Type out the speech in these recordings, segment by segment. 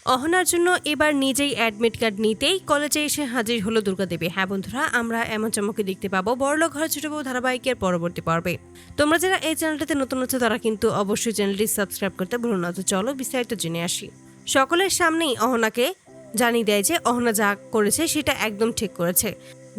অহনার জন্য এবার নিজেই অ্যাডমিট কার্ড নিতেই কলেজে এসে হাজির হলো দুর্গাদেবী। হ্যাঁ বন্ধুরা, আমরা এমন চমকে দেখতে পাবো বড়লোক ঘরে ছোট বউ ধারাবাহিকের পরবর্তী পর্বে। তোমরা যারা এই চ্যানেলটাতে নতুন আছো তারা কিন্তু অবশ্যই চ্যানেলটি সাবস্ক্রাইব করতে ভুলো না। তো চলো বিস্তারিত জেনে আসি। সকলের সামনেই অহনাকে জানিয়ে দেয় যে অহনা যা করেছে সেটা একদম ঠিক করেছে।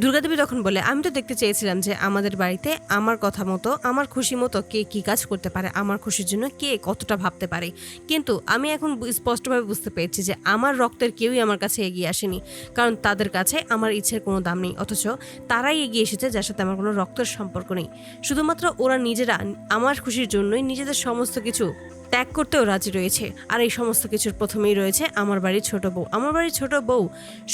দুর্গাদেবী তখন বলে, আমি তো দেখতে চেয়েছিলাম যে আমাদের বাড়িতে আমার কথা মতো, আমার খুশি মতো কে কি কাজ করতে পারে, আমার খুশির জন্য কে কতটা ভাবতে পারে। কিন্তু আমি এখন স্পষ্টভাবে বুঝতে পেরেছি যে আমার রক্তের কেউই আমার কাছে এগিয়ে আসেনি, কারণ তাদের কাছে আমার ইচ্ছের কোনো দাম নেই, অথচ তারাই এগিয়ে এসেছে যার সাথে আমার কোনো রক্তের সম্পর্ক নেই। শুধুমাত্র ওরা নিজেরা আমার খুশির জন্যই নিজেদের সমস্ত কিছু ত্যাগ করতেও রাজি রয়েছে। আর এই সমস্ত কিছুর প্রথমেই রয়েছে আমার বাড়ির ছোট বউ। আমার বাড়ির ছোট বউ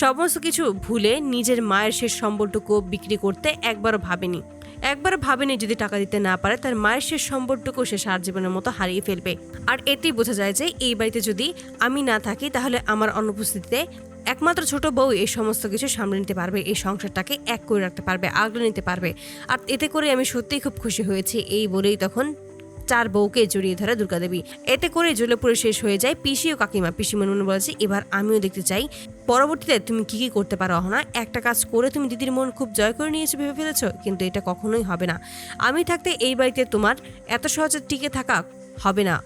সমস্ত কিছু ভুলে নিজের মায়ের শেষ সম্বলটুকু বিক্রি করতে একবারও ভাবেনি যদি টাকা দিতে না পারে তার মায়ের শেষ সম্বলটুকু সে সারা জীবনের মতো হারিয়ে ফেলবে। আর এতেই বোঝা যায় যে এই বাড়িতে যদি আমি না থাকি তাহলে আমার অনুপস্থিতিতে একমাত্র ছোট বউ এই সমস্ত কিছু সামলে নিতে পারবে, এই সংসারটাকে এক করে রাখতে পারবে, আগলে নিতে পারবে। আর এতে করে আমি সত্যিই খুব খুশি হয়েছি। এই বলেই তখন চার বউকে জড়িয়ে ধরে দুর্গাদেবী। এতে করে জ্বলে শেষ হয়ে যায় পিসি ও কাকিমা। পিসি মনে মনে বলেছে, এবার আমিও দেখতে চাই পরবর্তীতে তুমি কি কি করতে পারো অহনা। একটা কাজ করে তুমি দিদির মন খুব জয় করে নিয়েছো ভেবে ফেলেছো, কিন্তু এটা কখনোই হবে না। আমি থাকতে এই বাড়িতে তোমার এত সহজে টিকে থাকা হবে না।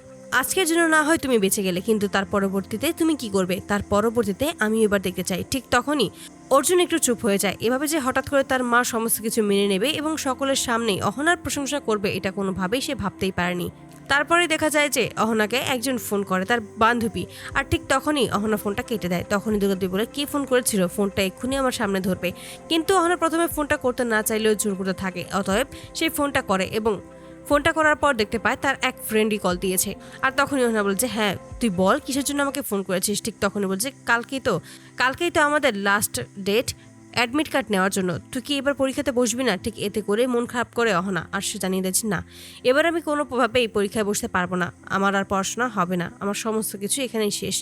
আজকের জন্য না হয় তুমি বেঁচে গেলে, কিন্তু তার পরবর্তীতে তুমি কি করবে, তার পরবর্তীতে আমি এবার দেখতে চাই। ঠিক তখনই অর্জুন একটু চুপ হয়ে যায়। এভাবে যে হঠাৎ করে তার মা সমস্ত কিছু মেনে নেবে এবং সকলের সামনেই অহনার প্রশংসা করবে, এটা কোনোভাবেই সে ভাবতেই পারেনি। তারপরে দেখা যায় যে অহনাকে একজন ফোন করে, তার বান্ধবী। আর ঠিক তখনই অহনা ফোনটা কেটে দেয়। তখনই দুর্গাদেবী বলে, কে ফোন করেছিল, ফোনটা এক্ষুনি আমার সামনে ধরবে। কিন্তু অহনা প্রথমে ফোনটা করতে না চাইলেও জোর করতে থাকে। অতএব সেই ফোনটা করে এবং ফোনটা করার পর দেখতে পায় তার এক ফ্রেন্ডই কল দিয়েছে। আর তখনই ওনা বলছে, হ্যাঁ তুই বল কিসের জন্য আমাকে ফোন করেছিস। ঠিক তখনই বলছে, কালকেই তো আমাদের লাস্ট ডেট অ্যাডমিট কার্ড নেওয়ার জন্য, তুই কি এবার পরীক্ষাতে বসবি না। ঠিক এতে করে মন খারাপ করে অহনা, আর সে জানিয়ে দিয়েছে, না এবার আমি কোনোভাবেই পরীক্ষায় বসতে পারবো না, আমার আর পড়াশোনা হবে না, আমার সমস্ত কিছু এখানেই শেষ।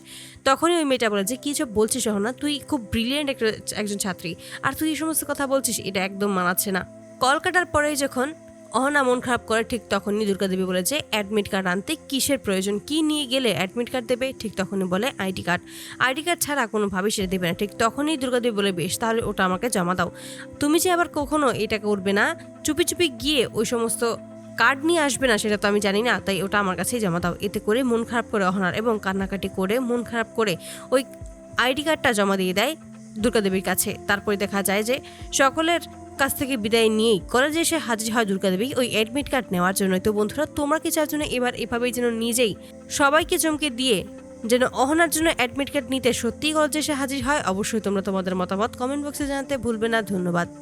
তখনই ওই মেয়েটা বলে যে, কী সব বলছিস অহনা, তুই খুব ব্রিলিয়েন্ট একজন ছাত্রী, আর তুই এই সমস্ত কথা বলছিস, এটা একদম মানাচ্ছে না। কল কাটার পরেই যখন অহনা মন খারাপ করে, ঠিক তখনই দুর্গাদেবী বলে যে, অ্যাডমিট কার্ড আনতে কিসের প্রয়োজন, কি নিয়ে গেলে অ্যাডমিট কার্ড দেবে। ঠিক তখনই বলে, আইডি কার্ড ছাড়া কোনোভাবেই সেটা দেবে না। ঠিক তখনই দুর্গাদেবী বলে, বেশ তাহলে ওটা আমাকে জমা দাও। তুমি যে আবার কখনো এটা করবে না, চুপি চুপি গিয়ে ওই সমস্ত কার্ড নিয়ে আসবে না, সেটা তো আমি জানি না, তাই ওটা আমার কাছেই জমা দাও। এতে করে মন খারাপ করে অহনার এবং কান্নাকাটি করে মন খারাপ করে ওই আইডি কার্ডটা জমা দিয়ে দেয় দুর্গাদেবীর কাছে। তারপরে দেখা যায় যে সকলের কাছ থেকে বিদায় নিয়েই কলেজে এসে হাজির হয় দুর্গাদেবী ওই অ্যাডমিট কার্ড নেওয়ার জন্য। তো বন্ধুরা, তোমরা কি চাও জন্য এবার এভাবেই যেন নিজেই সবাইকে চমকে দিয়ে যেন অহনার জন্য অ্যাডমিট কার্ড নিতে সত্যিই কলেজে এসে হাজির হয়? অবশ্যই তোমরা তোমাদের মতামত কমেন্ট বক্সে জানাতে ভুলবে না। ধন্যবাদ।